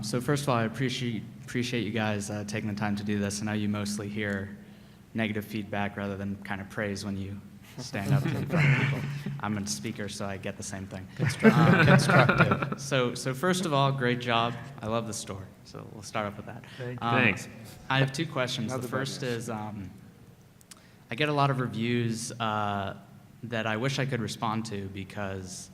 So first of all, I appreciate you guys taking the time to do this. I know you mostly hear negative feedback rather than kind of praise when you stand up in front of people. I'm a speaker, so I get the same thing. Constructive. So first of all, great job. I love the store. So we'll start off with that. Thanks. I have two questions. The first is, I get a lot of reviews that I wish I could respond to because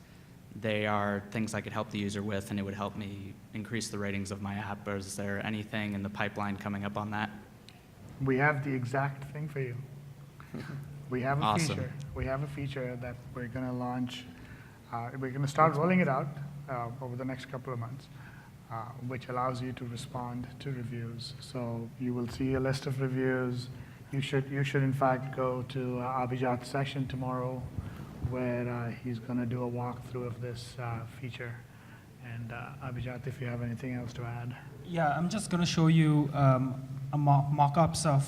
they are things I could help the user with, and it would help me increase the ratings of my app. Or is there anything in the pipeline coming up on that? We have the exact thing for you. We have a Awesome. feature. We have a feature that we're going to launch. We're going to start rolling it out over the next couple of months, which allows you to respond to reviews. So you will see a list of reviews. You should in fact go to Abhijat's session tomorrow, where he's going to do a walkthrough of this feature. And Abhijat, if you have anything else to add. Yeah, I'm just going to show you a mock-ups of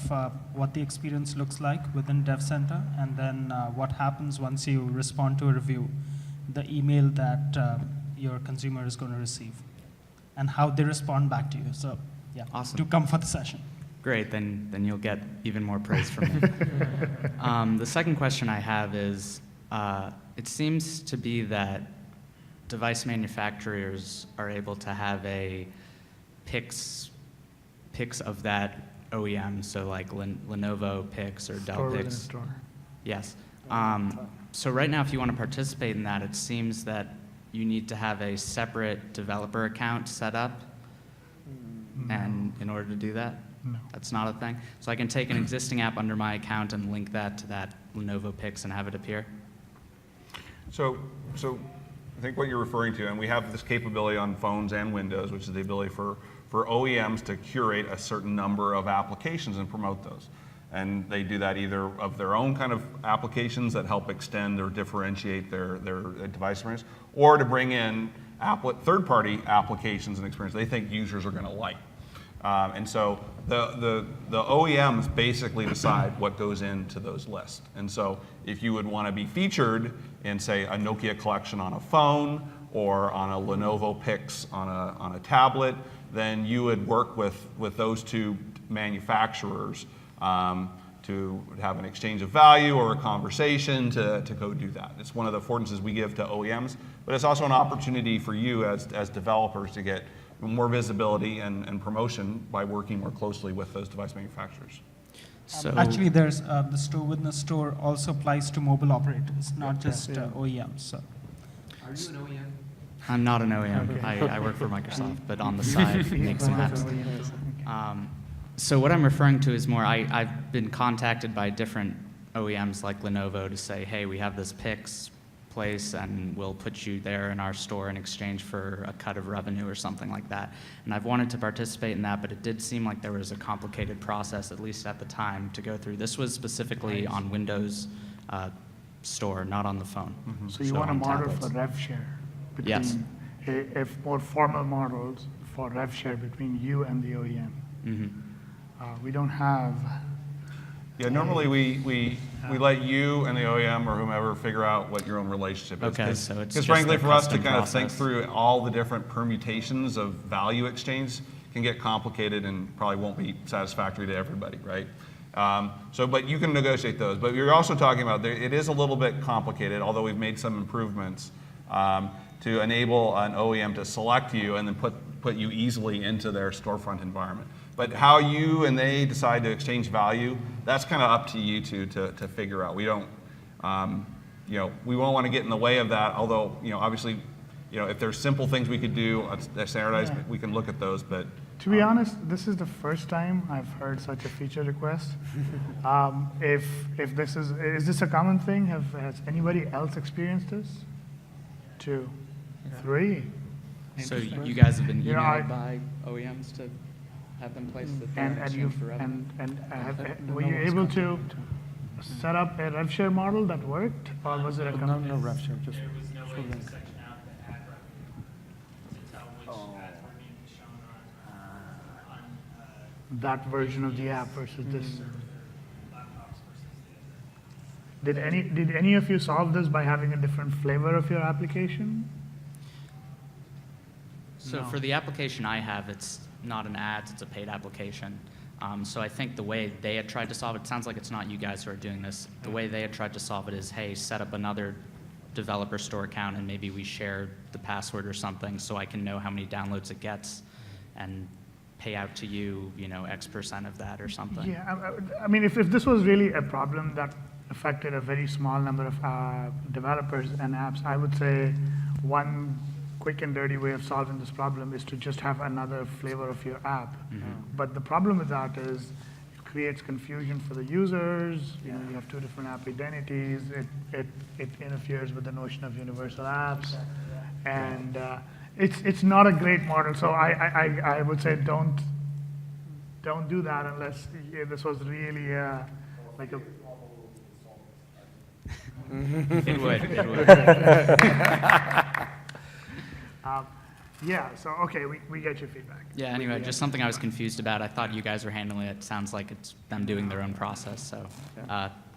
what the experience looks like within Dev Center, and then what happens once you respond to a review, the email that your consumer is going to receive, and how they respond back to you. So yeah, Awesome. Do come for the session. Great, then you'll get even more praise from me. The second question I have is, it seems to be that device manufacturers are able to have a pics of that OEM, so like Lenovo pics or Dell Store within a pics. store. Yes. So right now, if you want to participate in that, it seems that you need to have a separate developer account set up, and in order to do that, No. that's not a thing. So I can take an existing app under my account and link that to that Lenovo pics and have it appear. So I think what you're referring to, and we have this capability on phones and Windows, which is the ability for OEMs to curate a certain number of applications and promote those. And they do that either of their own kind of applications that help extend or differentiate their device experience, or to bring in third-party applications and experience they think users are going to like. And so the OEMs basically decide what goes into those lists. And so if you would want to be featured in, say, a Nokia collection on a phone or on a Lenovo Pix on a tablet, then you would work with those two manufacturers to have an exchange of value or a conversation to go do that. It's one of the affordances we give to OEMs, but it's also an opportunity for you as developers to get more visibility and promotion by working more closely with those device manufacturers. So Actually, there's the store within a store also applies to mobile operators, not just OEMs. So. Are you an OEM? I'm not an OEM. Okay. I work for Microsoft, but on the side, make some apps. So what I'm referring to is more, I've been contacted by different OEMs like Lenovo to say, hey, we have this Pix place and we'll put you there in our store in exchange for a cut of revenue or something like that. And I've wanted to participate in that, but it did seem like there was a complicated process, at least at the time, to go through. This was specifically on Windows Store, not on the phone. So you want a on model tablets. for rev share between Yes. a more formal models for rev share between you and the OEM. We don't have. Yeah, normally we let you and the OEM or whomever figure out what your own relationship is. Okay, so it's Because just frankly, the for us to custom kind of think process. through all the different permutations of value exchange can get complicated and probably won't be satisfactory to everybody, right? But you can negotiate those. But you're also talking about, it is a little bit complicated, although we've made some improvements to enable an OEM to select you and then put you easily into their storefront environment. But how you and they decide to exchange value, that's kind of up to you two to figure out. We don't, we won't want to get in the way of that, although, obviously, if there's simple things we could do, standardized, we can look at those, but. To be honest, this is the first time I've heard such a feature request. If this is this a common thing? Has anybody else experienced this? 2, 3. So you guys have been You know, emailed by OEMs to have them place the phone exchange for revenue? Were you able to set up a rev share model that worked, or was it a company? No rev share, just. There was no way to section out the ad revenue to tell which ads were being shown on That version of the app versus this. laptops versus the other. Did any of you solve this by having a different flavor of your application? So for the application I have, it's not an ads, it's a paid application. So I think the way they had tried to solve it, sounds like it's not you guys who are doing this. The way they had tried to solve it is, hey, set up another developer store account and maybe we share the password or something so I can know how many downloads it gets and pay out to you, X% of that or something. Yeah, I mean, if this was really a problem that affected a very small number of developers and apps, I would say one quick and dirty way of solving this problem is to just have another flavor of your app. But the problem with that is it creates confusion for the users. You have 2 different app identities. It interferes with the notion of universal apps, and it's not a great model. So I would say don't do that unless this was really like a. It would. Yeah, so okay, we get your feedback. Yeah, anyway, just something I was confused about. I thought you guys were handling it. Sounds like it's them doing their own process. So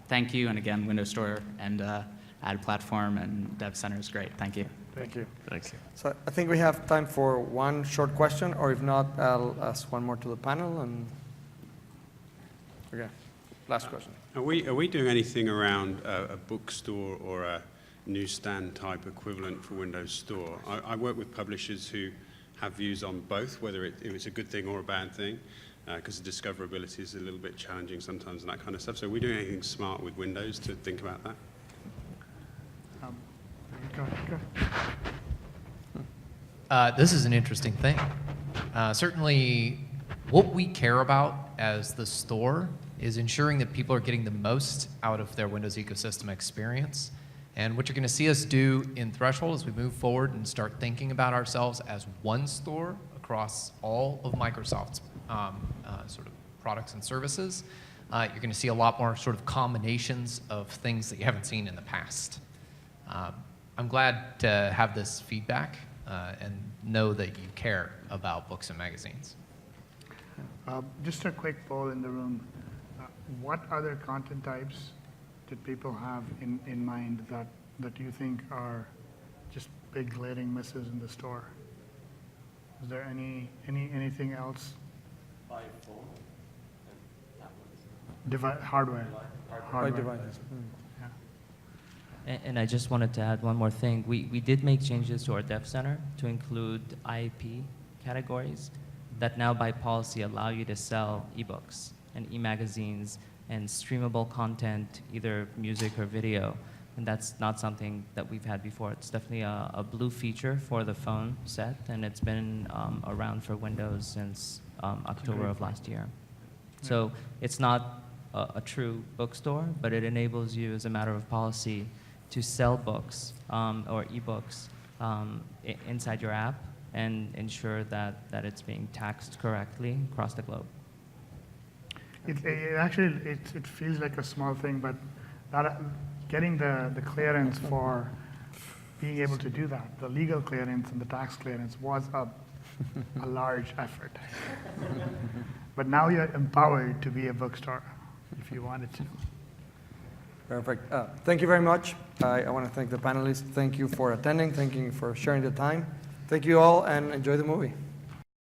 thank you. And again, Windows Store and Ad Platform and Dev Center is great. Thank you. Thank you. Thanks. So I think we have time for one short question, or if not, I'll ask one more to the panel. And okay, last question. Are we doing anything around a bookstore or a newsstand type equivalent for Windows Store? I work with publishers who have views on both, whether if it's a good thing or a bad thing, because the discoverability is a little bit challenging sometimes and that kind of stuff. So are we doing anything smart with Windows to think about that? Go. This is an interesting thing. Certainly, what we care about as the store is ensuring that people are getting the most out of their Windows ecosystem experience. And what you're going to see us do in Threshold as we move forward and start thinking about ourselves as one store across all of Microsoft's sort of products and services, you're going to see a lot more sort of combinations of things that you haven't seen in the past. I'm glad to have this feedback and know that you care about books and magazines. Just a quick poll in the room. What other content types did people have in mind that you think are just big glaring misses in the store? Is there anything else? By phone and hardware. By devices. And I just wanted to add one more thing. We did make changes to our Dev Center to include IP categories that now by policy allow you to sell ebooks and e-magazines and streamable content, either music or video. And that's not something that we've had before. It's definitely a blue feature for the phone set, and it's been around for Windows since October of last year. So it's not a true bookstore, but it enables you as a matter of policy to sell books or ebooks inside your app and ensure that it's being taxed correctly across the globe. It actually feels like a small thing, but getting the clearance for being able to do that, the legal clearance and the tax clearance was a large effort. But now you're empowered to be a bookstore if you wanted to. Perfect. Thank you very much. I want to thank the panelists. Thank you for attending. Thank you for sharing the time. Thank you all, and enjoy the movie.